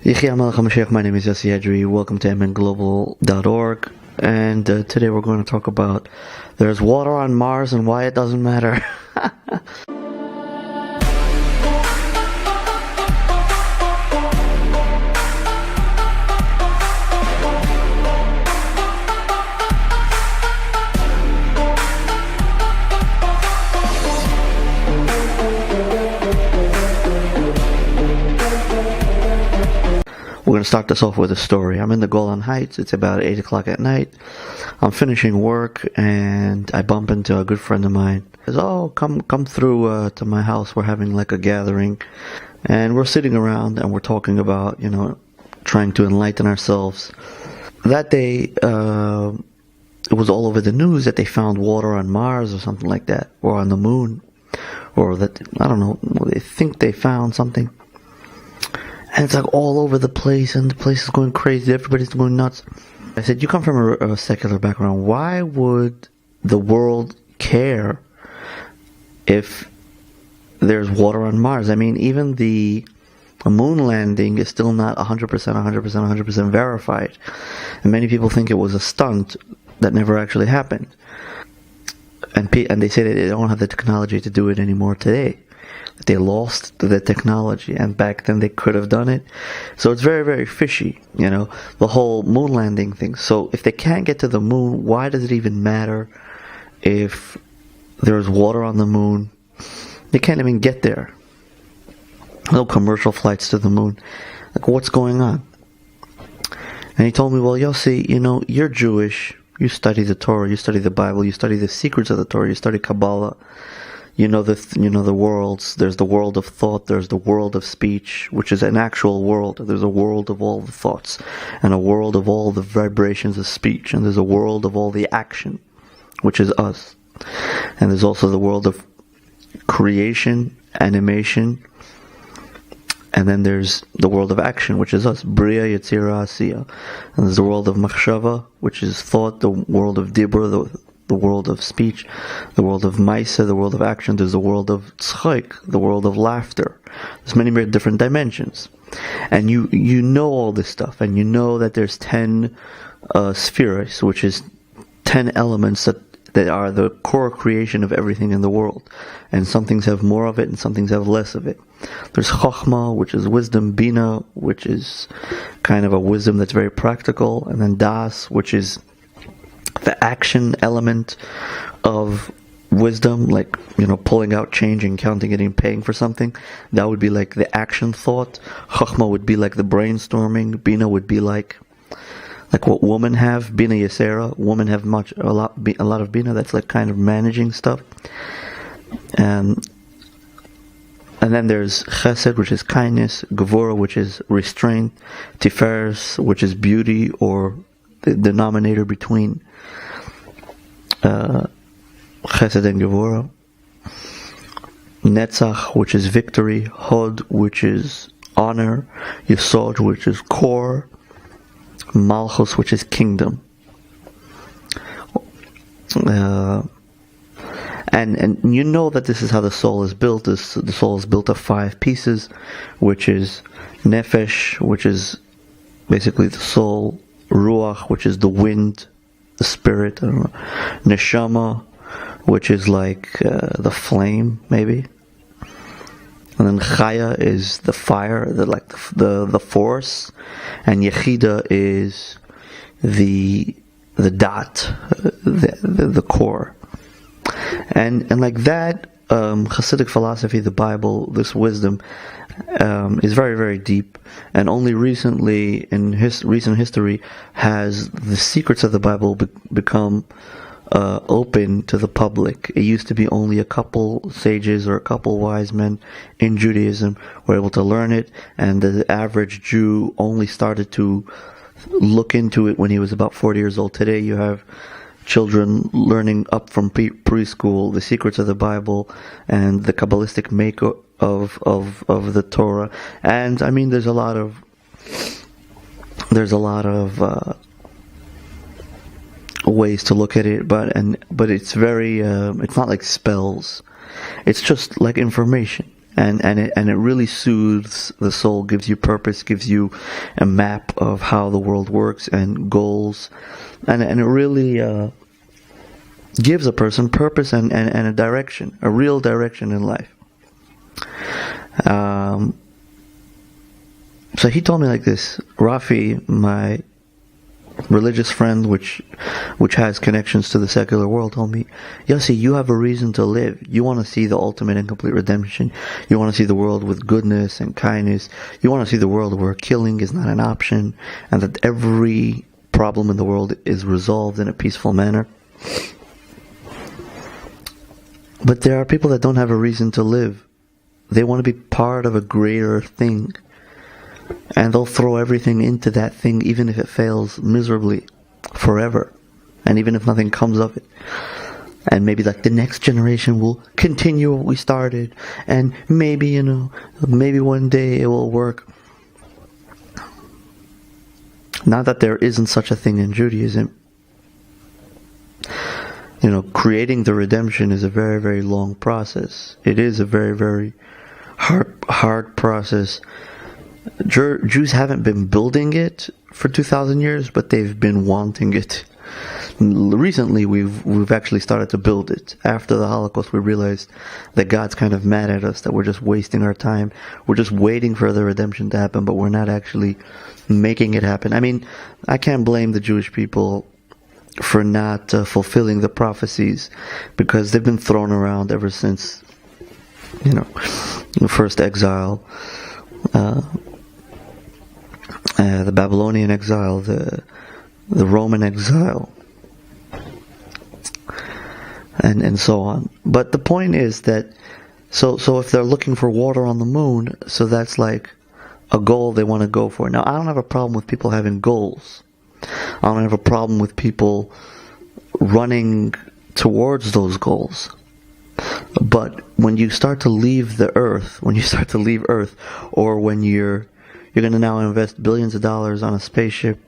My name is Edery. Welcome to mnglobal.org. And today we're going to talk about there's water on Mars and why it doesn't matter. We're going to start this off with a story. I'm in the Golan Heights. It's about 8 o'clock at night. I'm finishing work and I bump into a good friend of mine. He says, "Oh, come through to my house. We're having like a gathering." And we're sitting around and we're talking about, trying to enlighten ourselves. That day, it was all over the news that they found water on Mars or something like that, or on the moon, or that, I don't know, they think they found something. And it's like all over the place, and the place is going crazy. Everybody's going nuts. I said, "You come from a secular background. Why would the world care if there's water on Mars? I mean, even the moon landing is still not 100% verified. And many people think it was a stunt that never actually happened. And they say that they don't have the technology to do it anymore today. They lost the technology, and back then they could have done it. So it's very, very fishy, the whole moon landing thing. So if they can't get to the moon, why does it even matter if there's water on the moon? They can't even get there. No commercial flights to the moon. Like, what's going on?" And he told me, "Well, Yossi, you're Jewish. You study the Torah, you study the Bible, you study the secrets of the Torah, you study Kabbalah. You know the worlds. There's the world of thought. There's the world of speech, which is an actual world. There's a world of all the thoughts, and a world of all the vibrations of speech. And there's a world of all the action, which is us. And there's also the world of creation, animation. And then there's the world of action, which is us. Bria, Yetzira, Asiya. And there's the world of machshava, which is thought. The world of dibra, the world of speech, the world of maisa, the world of action. There's the world of tzchok, the world of laughter. There's many different dimensions. And you know all this stuff, and you know that there's 10 spheres, which is 10 elements that are the core creation of everything in the world. And some things have more of it, and some things have less of it. There's chokhmah, which is wisdom, bina, which is kind of a wisdom that's very practical, and then das, which is the action element of wisdom, like, pulling out change and counting it and paying for something. That would be like the action thought. Chachma would be like the brainstorming. Bina would be like what women have. Bina Yesera. Women have a lot of Bina. That's like kind of managing stuff. And then there's Chesed, which is kindness. Gevura, which is restraint. Tiferes, which is beauty, or the denominator between Chesed and Gevura. Netzach, which is victory. Hod, which is honor. Yesod, which is core. Malchus, which is kingdom. And you know that this is how the soul is built. The soul is built of 5 pieces, which is nefesh, which is basically the soul. Ruach, which is the wind, the spirit. Neshama, which is like the flame, maybe. And then Chaya is the fire, the force. And Yechida is the dot, the core. And like that, Hasidic philosophy, the Bible, this wisdom, is very, very deep, and only recently, in recent history, has the secrets of the Bible become open to the public. It used to be only a couple sages or a couple wise men in Judaism were able to learn it, and the average Jew only started to look into it when he was about 40 years old. Today you have children learning up from preschool the secrets of the Bible and the Kabbalistic makeup of the Torah. And I mean, there's a lot of ways to look at it, but it's very it's not like spells. It's just like information. and it really soothes the soul, gives you purpose, gives you a map of how the world works and goals, and it really gives a person purpose and a direction, a real direction in life. So he told me like this: Rafi, my religious friend, which has connections to the secular world, told me, Yossi, you have a reason to live. You want to see the ultimate and complete redemption. You want to see the world with goodness and kindness. You want to see the world where killing is not an option, and that every problem in the world is resolved in a peaceful manner. But there are people that don't have a reason to live. They want to be part of a greater thing, and they'll throw everything into that thing, even if it fails miserably forever, and even if nothing comes of it. And maybe like the next generation will continue what we started, and maybe, maybe one day it will work. Not that there isn't such a thing in Judaism. Creating the redemption is a very, very long process. It is a very, very hard process. Jews haven't been building it for 2,000 years, but they've been wanting it. Recently, we've actually started to build it. After the Holocaust, we realized that God's kind of mad at us, that we're just wasting our time. We're just waiting for the redemption to happen, but we're not actually making it happen. I mean, I can't blame the Jewish people for not fulfilling the prophecies, because they've been thrown around ever since, the first exile, the Babylonian exile, the Roman exile, and so on. But the point is that, so if they're looking for water on the moon, so that's like a goal they want to go for. Now, I don't have a problem with people having goals. I don't have a problem with people running towards those goals. But when you start to leave the earth, or when you're going to now invest billions of dollars on a spaceship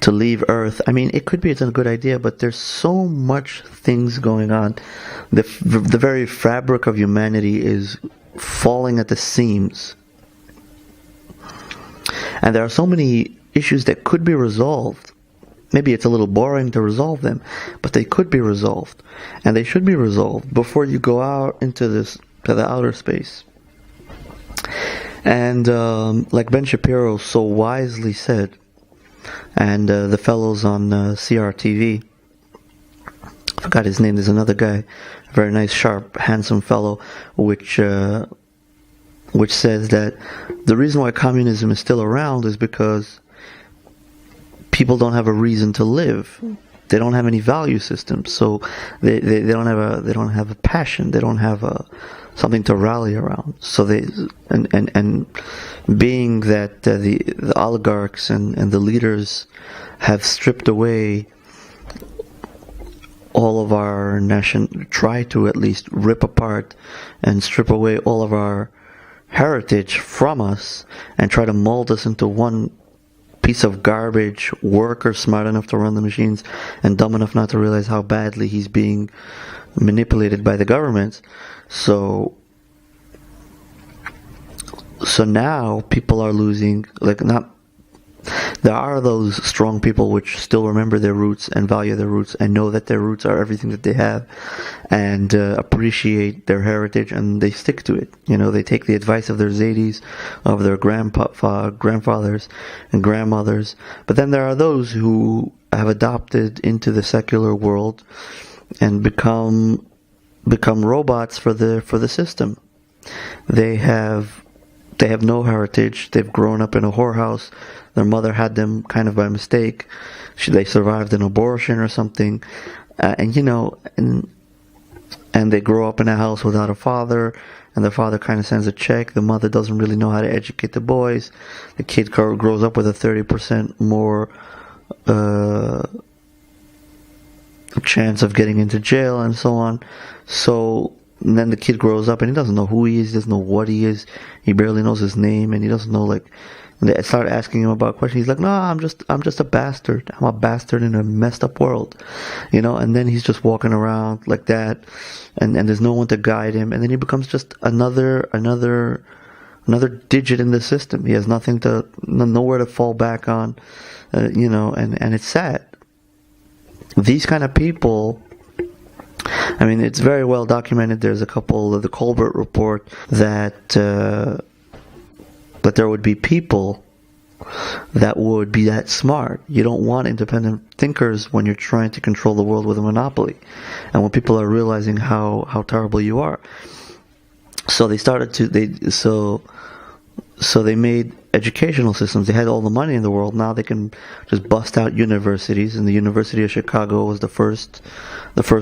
to leave Earth, I mean, it's a good idea, but there's so much things going on. The very fabric of humanity is falling at the seams. And there are so many issues that could be resolved. Maybe it's a little boring to resolve them, but they could be resolved. And they should be resolved before you go out to the outer space. And like Ben Shapiro so wisely said, and the fellows on CRTV, I forgot his name, there's another guy, a very nice, sharp, handsome fellow, which says that the reason why communism is still around is because people don't have a reason to live. They don't have any value systems, so they don't have a passion. They don't have something to rally around. So and being that the oligarchs and the leaders have stripped away all of our try to at least rip apart and strip away all of our heritage from us and try to mold us into one piece of garbage worker smart enough to run the machines and dumb enough not to realize how badly he's being manipulated by the government. So now people are losing, there are those strong people which still remember their roots and value their roots and know that their roots are everything that they have and appreciate their heritage, and they stick to it. They take the advice of their zadis, of their grandfathers and grandmothers. But then there are those who have adopted into the secular world and become robots for the system. They have no heritage. They've grown up in a whorehouse. Their mother had them kind of by mistake. They survived an abortion or something, and they grow up in a house without a father, and their father kind of sends a check. The mother doesn't really know how to educate the boys. The kid grows up with a 30% more chance of getting into jail and so on. So and then the kid grows up and he doesn't know who he is, he doesn't know what he is, he barely knows his name, and he doesn't know, like, they start asking him about questions. He's like, no, I'm just a bastard. I'm a bastard in a messed up world, and then he's just walking around like that, and there's no one to guide him, and then he becomes just another digit in the system. He has nowhere to fall back on, and it's sad. These kind of people, I mean, it's very well documented. There's a couple of the Colbert report that there would be people that would be that smart. You don't want independent thinkers when you're trying to control the world with a monopoly, and when people are realizing how terrible you are. So they made educational systems. They had all the money in the world. Now they can just bust out universities, and the University of Chicago was the first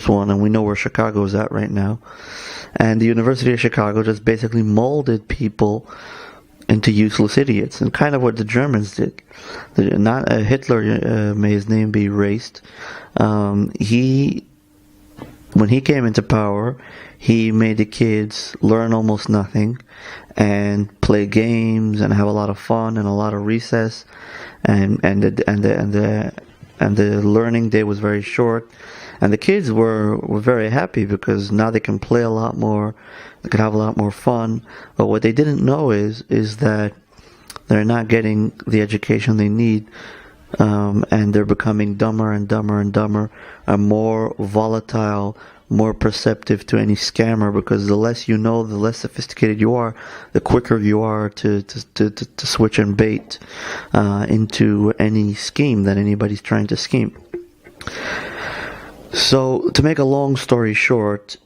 one, and we know where Chicago is at right now. And the University of Chicago just basically molded people into useless idiots, and kind of what the Germans did. Hitler, may his name be erased. When he came into power, he made the kids learn almost nothing and play games and have a lot of fun and a lot of recess, and the learning day was very short, and the kids were very happy because now they can play a lot more, they can have a lot more fun. But what they didn't know is that they're not getting the education they need, and they're becoming dumber and dumber and dumber, and more volatile, more perceptive to any scammer, because the less you know, the less sophisticated you are, the quicker you are to switch and bait into any scheme that anybody's trying to scheme. So, to make a long story short,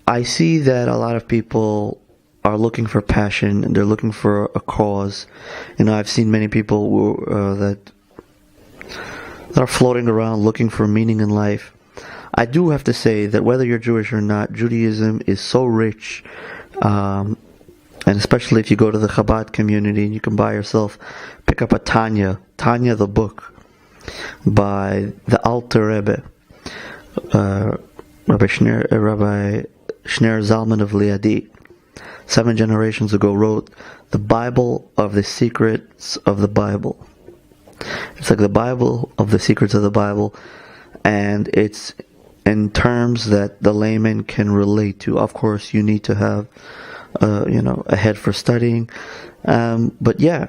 I see that a lot of people are looking for passion, and they're looking for a cause. I've seen many people that are floating around looking for meaning in life. I do have to say that whether you're Jewish or not, Judaism is so rich, and especially if you go to the Chabad community, and you can buy yourself, pick up a Tanya the book, by the Alter Rebbe, Rabbi Shner Zalman of Liadi, 7 generations ago, wrote the Bible of the Secrets of the Bible. It's like the Bible of the Secrets of the Bible, and it's in terms that the layman can relate to. Of course, you need to have, a head for studying. But yeah,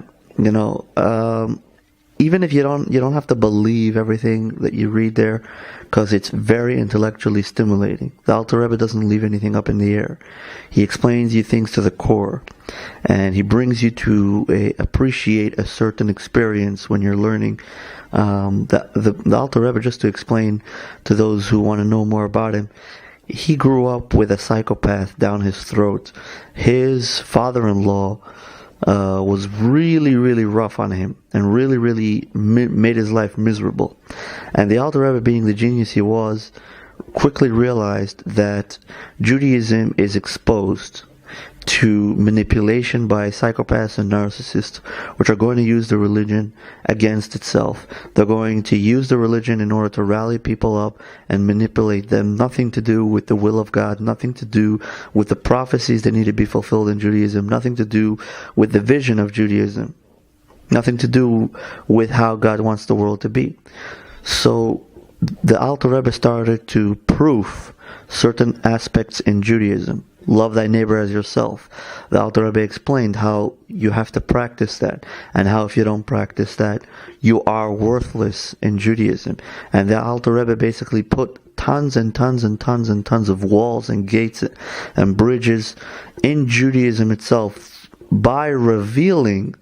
even if you don't have to believe everything that you read there, because it's very intellectually stimulating. The Alter Rebbe doesn't leave anything up in the air. He explains you things to the core, and he brings you to appreciate a certain experience when you're learning. The Alter Rebbe, just to explain to those who want to know more about him, he grew up with a psychopath down his throat. His father-in-law was really, really rough on him, and really, really made his life miserable. And the Alter Rebbe, being the genius he was, quickly realized that Judaism is exposed to manipulation by psychopaths and narcissists, which are going to use the religion against itself. They're going to use the religion in order to rally people up and manipulate them. Nothing to do with the will of God, nothing to do with the prophecies that need to be fulfilled in Judaism, nothing to do with the vision of Judaism, nothing to do with how God wants the world to be. So the Alter Rebbe started to proof certain aspects in Judaism. Love thy neighbor as yourself. The Alter Rebbe explained how you have to practice that, and how if you don't practice that, you are worthless in Judaism. And the Alter Rebbe basically put tons and tons and tons and tons of walls and gates and bridges in Judaism itself by revealing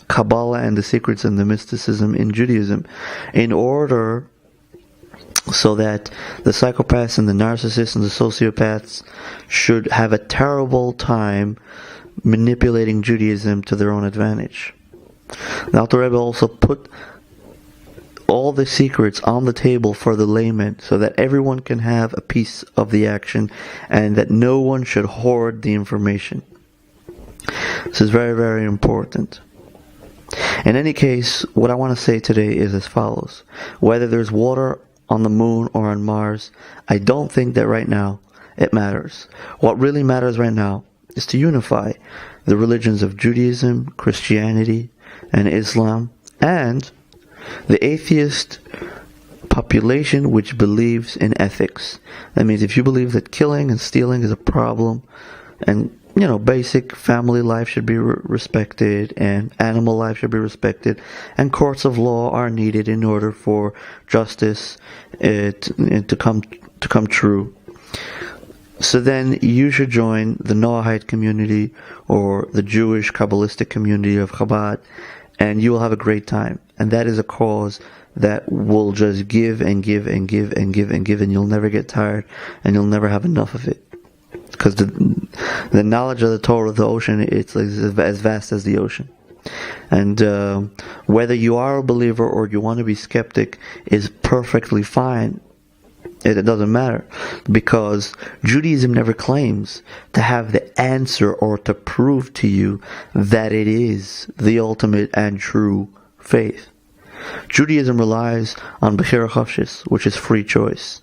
Kabbalah and the secrets and the mysticism in Judaism, in order so that the psychopaths and the narcissists and the sociopaths should have a terrible time manipulating Judaism to their own advantage. The Alter Rebbe also put all the secrets on the table for the layman, so that everyone can have a piece of the action, and that no one should hoard the information. This is very, very important. In any case, what I want to say today is as follows. Whether there's water on the moon or on Mars, I don't think that right now it matters. What really matters right now is to unify the religions of Judaism, Christianity, and Islam, and the atheist population which believes in ethics. That means if you believe that killing and stealing is a problem, and basic family life should be respected, and animal life should be respected, and courts of law are needed in order for justice to come true. So then you should join the Noahide community or the Jewish Kabbalistic community of Chabad, and you will have a great time. And that is a cause that will just give and give and give and give and give, and you'll never get tired, and you'll never have enough of it. Because the knowledge of the Torah of the ocean, it's like as vast as the ocean. And whether you are a believer or you want to be skeptic is perfectly fine. It doesn't matter, because Judaism never claims to have the answer or to prove to you that it is the ultimate and true faith. Judaism relies on Bechira Chafshis, which is free choice.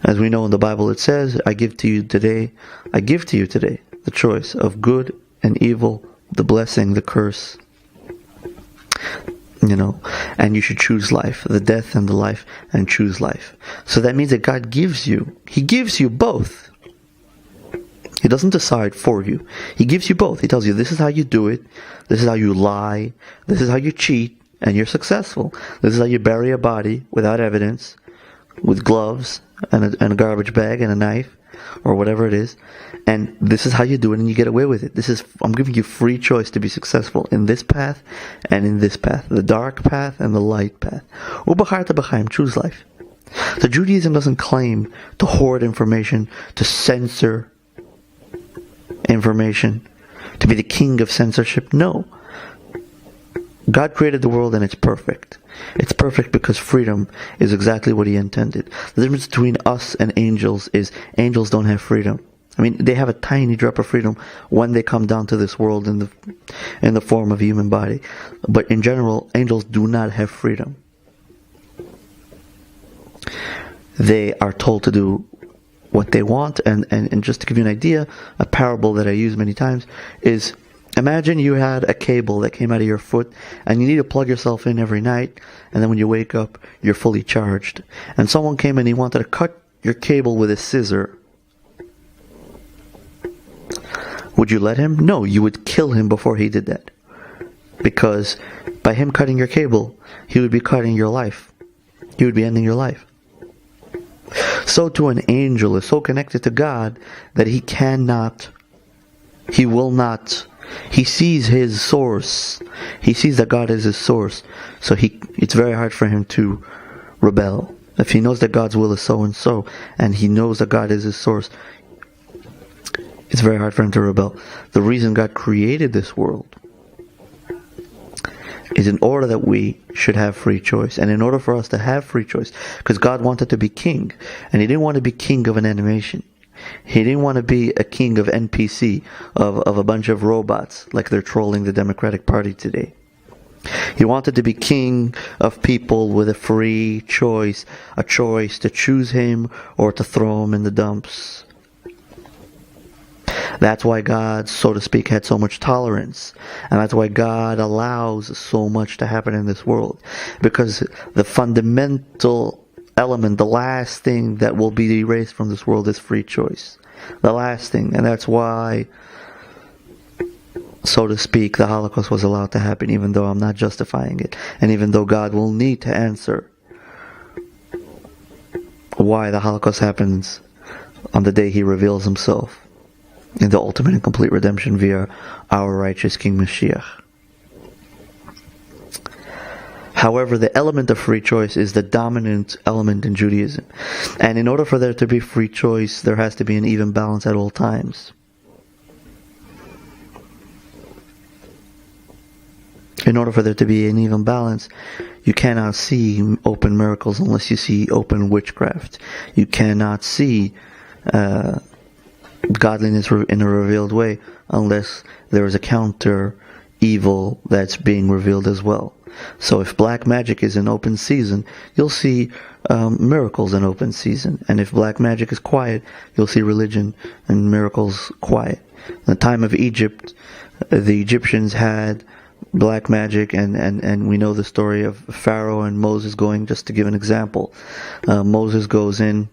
As we know in the Bible, it says, I give to you today the choice of good and evil, the blessing, the curse. And you should choose life, the death and the life, and choose life. So that means that God He gives you both. He doesn't decide for you. He gives you both. He tells you, this is how you do it, this is how you lie, this is how you cheat, and you're successful. This is how you bury a body without evidence, with gloves and a garbage bag and a knife, or whatever it is, and this is how you do it, and you get away with it. I'm giving you free choice to be successful in this path and in this path, the dark path and the light path. Ubacharta b'chaim, choose life. So Judaism doesn't claim to hoard information, to censor information, to be the king of censorship. No. God created the world and it's perfect. It's perfect because freedom is exactly what He intended. The difference between us and angels is angels don't have freedom. I mean, they have a tiny drop of freedom when they come down to this world in the form of a human body. But in general, angels do not have freedom. They are told to do what they want. And just to give you an idea, a parable that I use many times is, imagine you had a cable that came out of your foot, and you need to plug yourself in every night, and then when you wake up, you're fully charged. And someone came and he wanted to cut your cable with a scissor. Would you let him? No, you would kill him before he did that. Because by him cutting your cable, he would be cutting your life. He would be ending your life. So too an angel is so connected to God that he will not, he sees his source. He sees that God is his source. So it's very hard for him to rebel. If he knows that God's will is so and so, and he knows that God is his source, it's very hard for him to rebel. The reason God created this world is in order that we should have free choice. And in order for us to have free choice, because God wanted to be king, and he didn't want to be king of an animation. He didn't want to be a king of NPC, of a bunch of robots, like they're trolling the Democratic Party today. He wanted to be king of people with a free choice, a choice to choose him or to throw him in the dumps. That's why God, so to speak, had so much tolerance. And that's why God allows so much to happen in this world. Because the fundamental element, the last thing that will be erased from this world is free choice. The last thing. And that's why, so to speak, the Holocaust was allowed to happen, even though I'm not justifying it. And even though God will need to answer why the Holocaust happens on the day he reveals himself in the ultimate and complete redemption via our righteous King Moshiach. However, the element of free choice is the dominant element in Judaism. And in order for there to be free choice, there has to be an even balance at all times. In order for there to be an even balance, you cannot see open miracles unless you see open witchcraft. You cannot see godliness in a revealed way unless there is a counter evil that's being revealed as well. So if black magic is in open season, you'll see miracles in open season. And if black magic is quiet, you'll see religion and miracles quiet. In the time of Egypt, the Egyptians had black magic, and we know the story of Pharaoh and Moses going, just to give an example. Moses goes in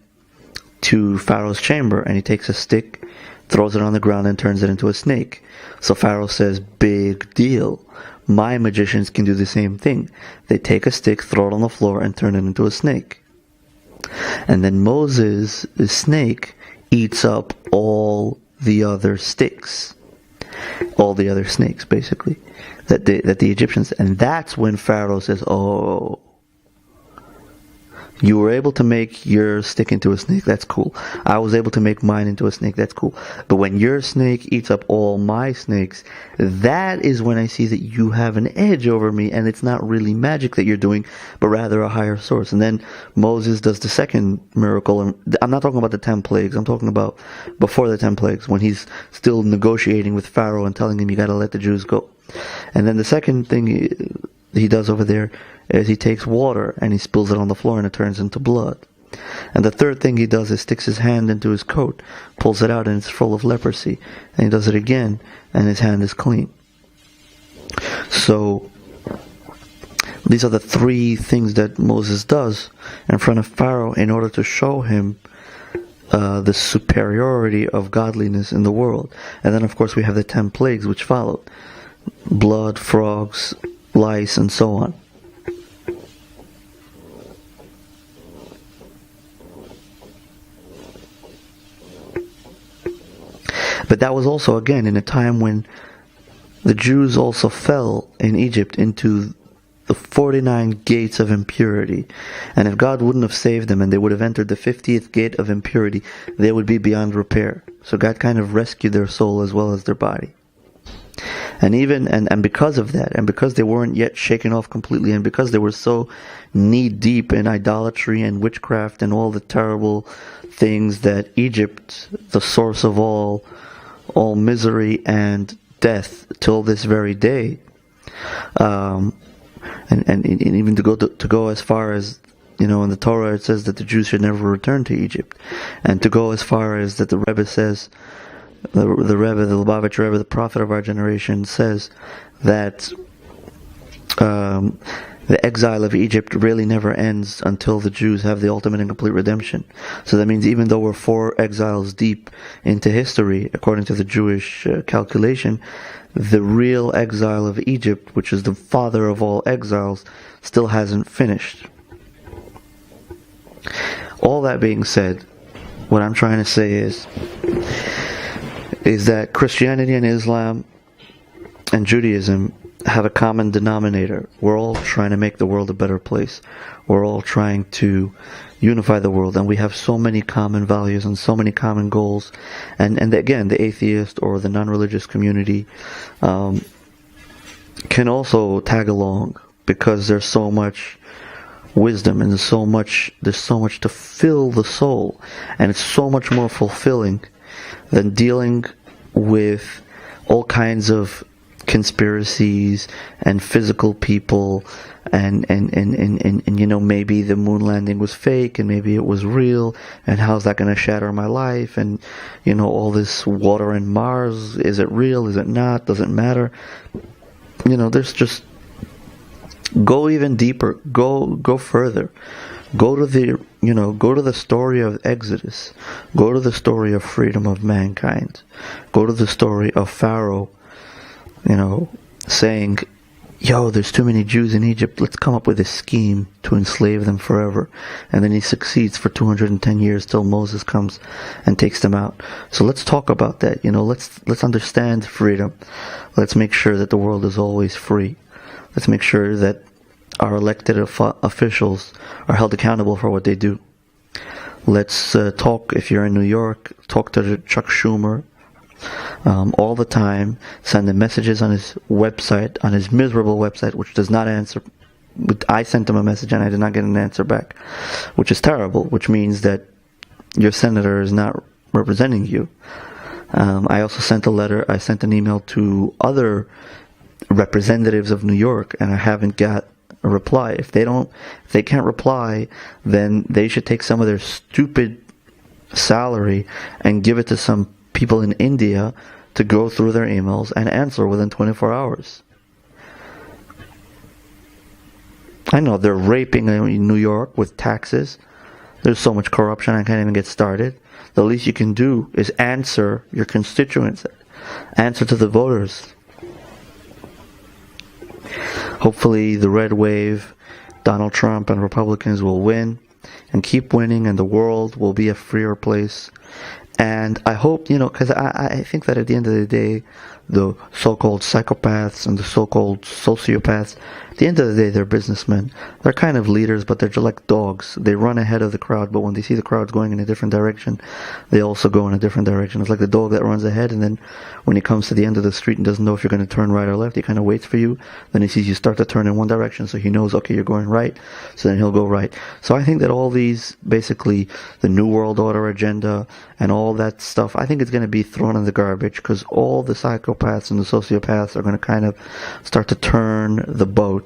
to Pharaoh's chamber, and he takes a stick, throws it on the ground, and turns it into a snake. So Pharaoh says, big deal. My magicians can do the same thing. They take a stick, throw it on the floor, and turn it into a snake. And then Moses, the snake, eats up all the other sticks. All the other snakes, basically, that the Egyptians. And that's when Pharaoh says, oh, you were able to make your stick into a snake, that's cool. I was able to make mine into a snake, that's cool. But when your snake eats up all my snakes, that is when I see that you have an edge over me, and it's not really magic that you're doing, but rather a higher source. And then Moses does the second miracle. And I'm not talking about the 10 plagues, I'm talking about before the 10 plagues, when he's still negotiating with Pharaoh and telling him, you gotta let the Jews go. And then the second thing he does over there is he takes water and he spills it on the floor and it turns into blood. And the third thing he does is sticks his hand into his coat, pulls it out, and it's full of leprosy. And he does it again, and his hand is clean. So these are the three things that Moses does in front of Pharaoh in order to show him the superiority of godliness in the world. And then of course we have the 10 plagues which followed: blood, frogs, lice, and so on. But that was also, again, in a time when the Jews also fell in Egypt into the 49 gates of impurity. And if God wouldn't have saved them and they would have entered the 50th gate of impurity, they would be beyond repair. So God kind of rescued their soul as well as their body. And even and because of that, and because they weren't yet shaken off completely, and because they were so knee deep in idolatry and witchcraft and all the terrible things that Egypt, the source of all misery and death till this very day, and even to go as far as, in the Torah it says that the Jews should never return to Egypt, and to go as far as that the Rebbe says, the Rebbe, the Lubavitch Rebbe, the prophet of our generation, says that the exile of Egypt really never ends until the Jews have the ultimate and complete redemption. So that means even though we're 4 exiles deep into history, according to the Jewish calculation, the real exile of Egypt, which is the father of all exiles, still hasn't finished. All that being said, what I'm trying to say is that Christianity and Islam and Judaism have a common denominator. We're all trying to make the world a better place. We're all trying to unify the world, and we have so many common values and so many common goals. And again, the atheist or the non-religious community can also tag along, because there's so much wisdom and there's so much to fill the soul, and it's so much more fulfilling than dealing with all kinds of conspiracies and physical people and maybe the moon landing was fake and maybe it was real, and how's that going to shatter my life, and all this water in Mars, is it real, is it not, doesn't matter. There's just, go even deeper, go further. Go to the story of Exodus. Go to the story of freedom of mankind. Go to the story of Pharaoh, saying, there's too many Jews in Egypt, let's come up with a scheme to enslave them forever. And then he succeeds for 210 years till Moses comes and takes them out. So let's talk about that. Let's understand freedom. Let's make sure that the world is always free. Let's make sure that our elected officials are held accountable for what they do. Let's talk, if you're in New York, talk to Chuck Schumer all the time. Send him messages on his website, on his miserable website, which does not answer. I sent him a message and I did not get an answer back, which is terrible, which means that your senator is not representing you. I also sent a letter, I sent an email to other representatives of New York, and I haven't got a reply. If they can't reply, then they should take some of their stupid salary and give it to some people in India to go through their emails and answer within 24 hours. I know they're raping in New York with taxes. There's so much corruption, I can't even get started. The least you can do is answer your constituents, answer to the voters. Hopefully the red wave, Donald Trump and Republicans will win and keep winning, and the world will be a freer place. And I hope, because I think that at the end of the day, the so-called psychopaths and the so-called sociopaths, at the end of the day, they're businessmen. They're kind of leaders, but they're just like dogs. They run ahead of the crowd, but when they see the crowd going in a different direction, they also go in a different direction. It's like the dog that runs ahead, and then when he comes to the end of the street and doesn't know if you're going to turn right or left, he kind of waits for you. Then he sees you start to turn in one direction, so he knows, okay, you're going right, so then he'll go right. So I think that all these, basically, the New World Order agenda and all that stuff, I think it's going to be thrown in the garbage, because all the psychopaths and the sociopaths are going to kind of start to turn the boat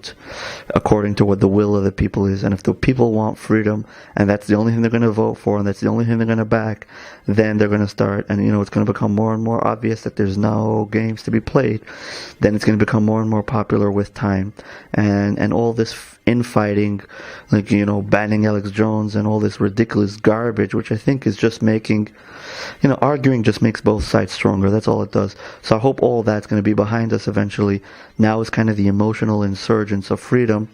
according to what the will of the people is. And if the people want freedom, and that's the only thing they're going to vote for, and that's the only thing they're going to back, then they're going to start, and it's going to become more and more obvious that there's no games to be played. Then it's going to become more and more popular with time, and all this infighting, like banning Alex Jones and all this ridiculous garbage, which I think is just making, arguing just makes both sides stronger. That's all it does. So I hope all that's going to be behind us eventually. Now is kind of the emotional insurgence of freedom.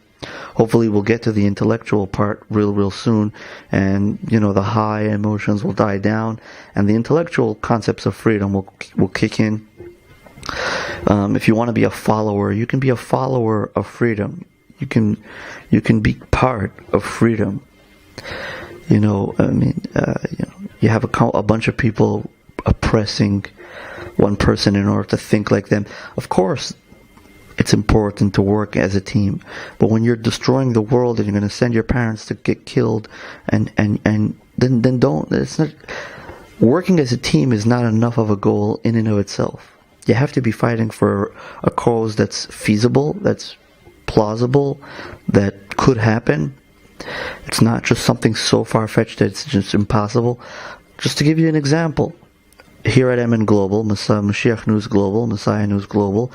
Hopefully we'll get to the intellectual part real soon, and the high emotions will die down, and the intellectual concepts of freedom will kick in. If you want to be a follower, you can be a follower of freedom. You can be part of freedom. You have a bunch of people oppressing one person in order to think like them. Of course, it's important to work as a team, but when you're destroying the world and you're going to send your parents to get killed, and then don't. It's not. Working as a team is not enough of a goal in and of itself. You have to be fighting for a cause that's feasible, that's plausible, that could happen. It's not just something so far-fetched that it's just impossible. Just to give you an example, here at MN Global, Moshiach News Global, Messiah News Global,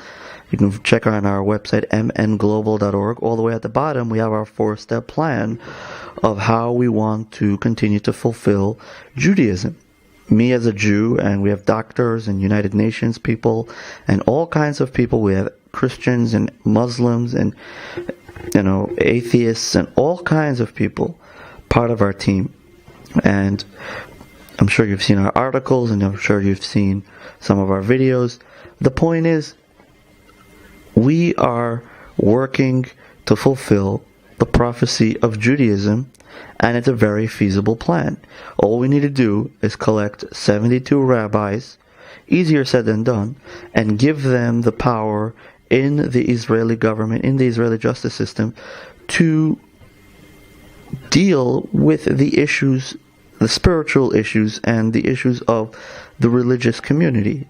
you can check on our website, mnglobal.org. All the way at the bottom, we have our 4-step plan of how we want to continue to fulfill Judaism. Me as a Jew, and we have doctors and United Nations people and all kinds of people. We have Christians and Muslims and atheists and all kinds of people part of our team. And I'm sure you've seen our articles, and I'm sure you've seen some of our videos. The point is, we are working to fulfill the prophecy of Judaism, and it's a very feasible plan. All we need to do is collect 72 rabbis, easier said than done, and give them the power in the Israeli government, in the Israeli justice system, to deal with the issues, the spiritual issues, and the issues of the religious community.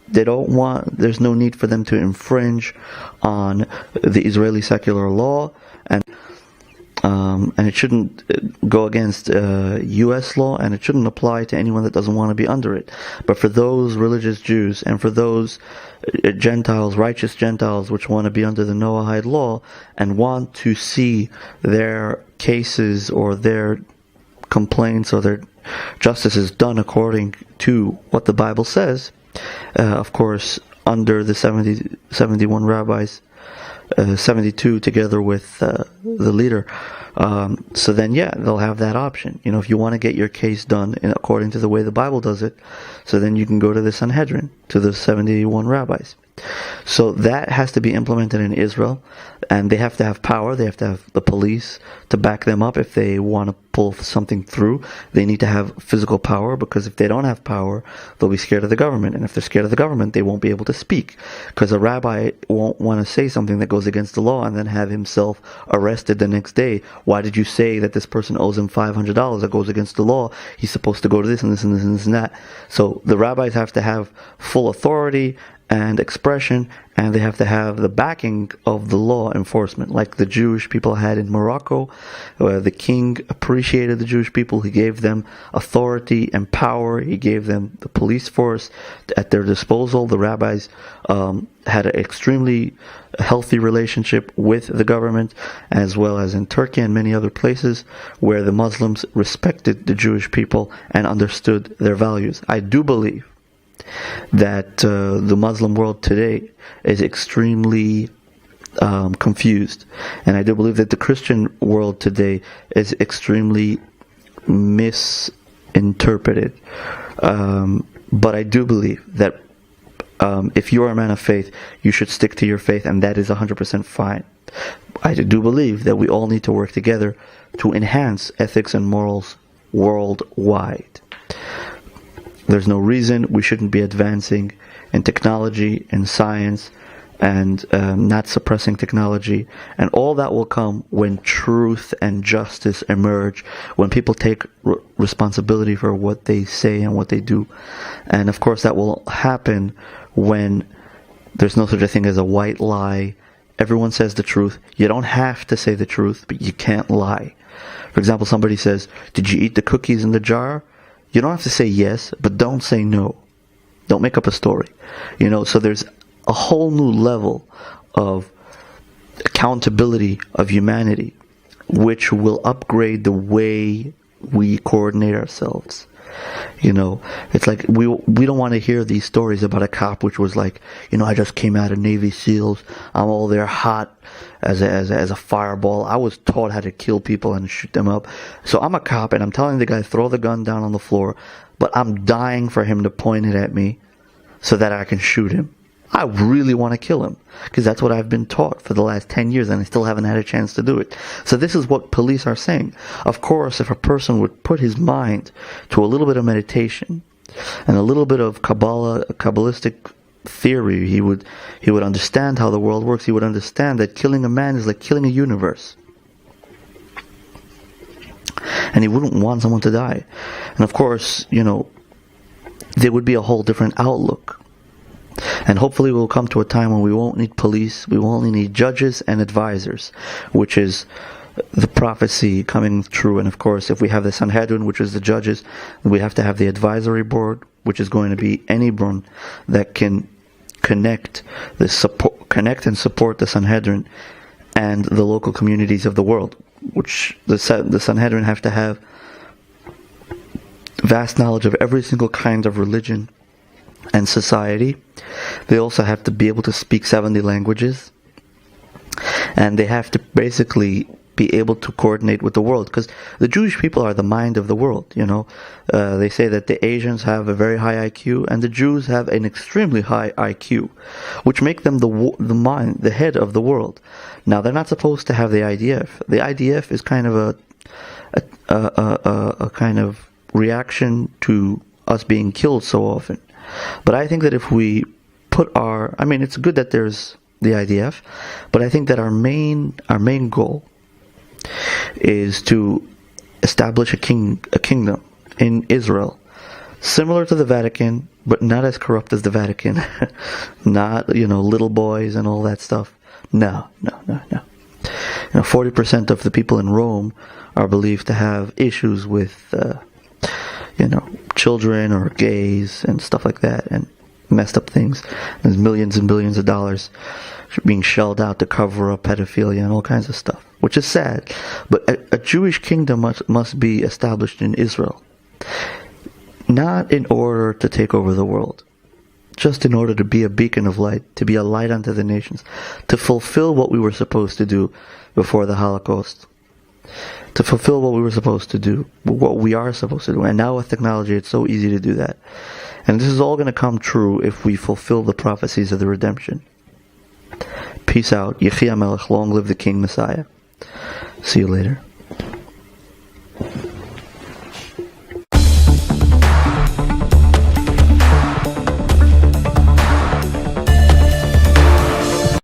There's no need for them to infringe on the Israeli secular law, and it shouldn't go against U.S. law, and it shouldn't apply to anyone that doesn't want to be under it. But for those religious Jews and for those Gentiles, righteous Gentiles, which want to be under the Noahide law and want to see their cases or their complaints or their justices done according to what the Bible says, of course, under the 71 rabbis, 72 together with the leader. So then, they'll have that option. If you want to get your case done according to the way the Bible does it, so then you can go to the Sanhedrin, to the 71 rabbis. So that has to be implemented in Israel, and they have to have power. They have to have the police to back them up if they want to pull something through. They need to have physical power, because if they don't have power, they'll be scared of the government. And if they're scared of the government, they won't be able to speak, because a rabbi won't want to say something that goes against the law and then have himself arrested the next day. Why did you say that this person owes him $500? That goes against the law. He's supposed to go to this and this and this and this and that. So the rabbis have to have full authority and expression, and they have to have the backing of the law enforcement, like the Jewish people had in Morocco, where the king appreciated the Jewish people. He gave them authority and power. He gave them the police force at their disposal. The rabbis had an extremely healthy relationship with the government, as well as in Turkey and many other places where the Muslims respected the Jewish people and understood their values. I do believe that the Muslim world today is extremely confused, and I do believe that the Christian world today is extremely misinterpreted. But I do believe that if you are a man of faith, you should stick to your faith, and that is 100% fine. I do believe that we all need to work together to enhance ethics and morals worldwide. There's no reason we shouldn't be advancing in technology, in science, and not suppressing technology. And all that will come when truth and justice emerge, when people take responsibility for what they say and what they do. And of course that will happen when there's no such a thing as a white lie. Everyone says the truth. You don't have to say the truth, but you can't lie. For example, somebody says, "Did you eat the cookies in the jar?" You don't have to say yes, but don't say no. Don't make up a story. So there's a whole new level of accountability of humanity, which will upgrade the way we coordinate ourselves. It's like we don't want to hear these stories about a cop which was like, I just came out of Navy SEALs. I'm all there hot as a fireball. I was taught how to kill people and shoot them up. So I'm a cop and I'm telling the guy, throw the gun down on the floor, but I'm dying for him to point it at me so that I can shoot him. I really want to kill him because that's what I've been taught for the last 10 years and I still haven't had a chance to do it. So this is what police are saying. Of course, if a person would put his mind to a little bit of meditation and a little bit of Kabbalistic theory, he would understand how the world works. He would understand that killing a man is like killing a universe. And he wouldn't want someone to die. And of course, there would be a whole different outlook. And hopefully we'll come to a time when we won't need police, we will only need judges and advisors, which is the prophecy coming true. And of course, if we have the Sanhedrin, which is the judges, we have to have the advisory board, which is going to be anyone that can connect and support the Sanhedrin and the local communities of the world, which the Sanhedrin have to have vast knowledge of every single kind of religion and society. They also have to be able to speak 70 languages, and they have to basically be able to coordinate with the world, because the Jewish people are the mind of the world. They say that the Asians have a very high IQ and the Jews have an extremely high IQ, which make them the mind, the head of the world. Now they're not supposed to have the IDF. The IDF is kind of a kind of reaction to us being killed so often. But I think that if we put it's good that there's the IDF, but I think that our main goal is to establish a kingdom in Israel, similar to the Vatican, but not as corrupt as the Vatican. Not, little boys and all that stuff. No. 40% of the people in Rome are believed to have issues with children or gays and stuff like that, and messed up things. There's millions and billions of dollars being shelled out to cover up pedophilia and all kinds of stuff, which is sad. But a Jewish kingdom must be established in Israel, not in order to take over the world, just in order to be a beacon of light, to be a light unto the nations, to fulfill what we were supposed to do before the Holocaust. To fulfill what we were supposed to do, what we are supposed to do. And now with technology, it's so easy to do that. And this is all going to come true if we fulfill the prophecies of the redemption. Peace out. Yechi HaMelech, long live the King Messiah. See you later.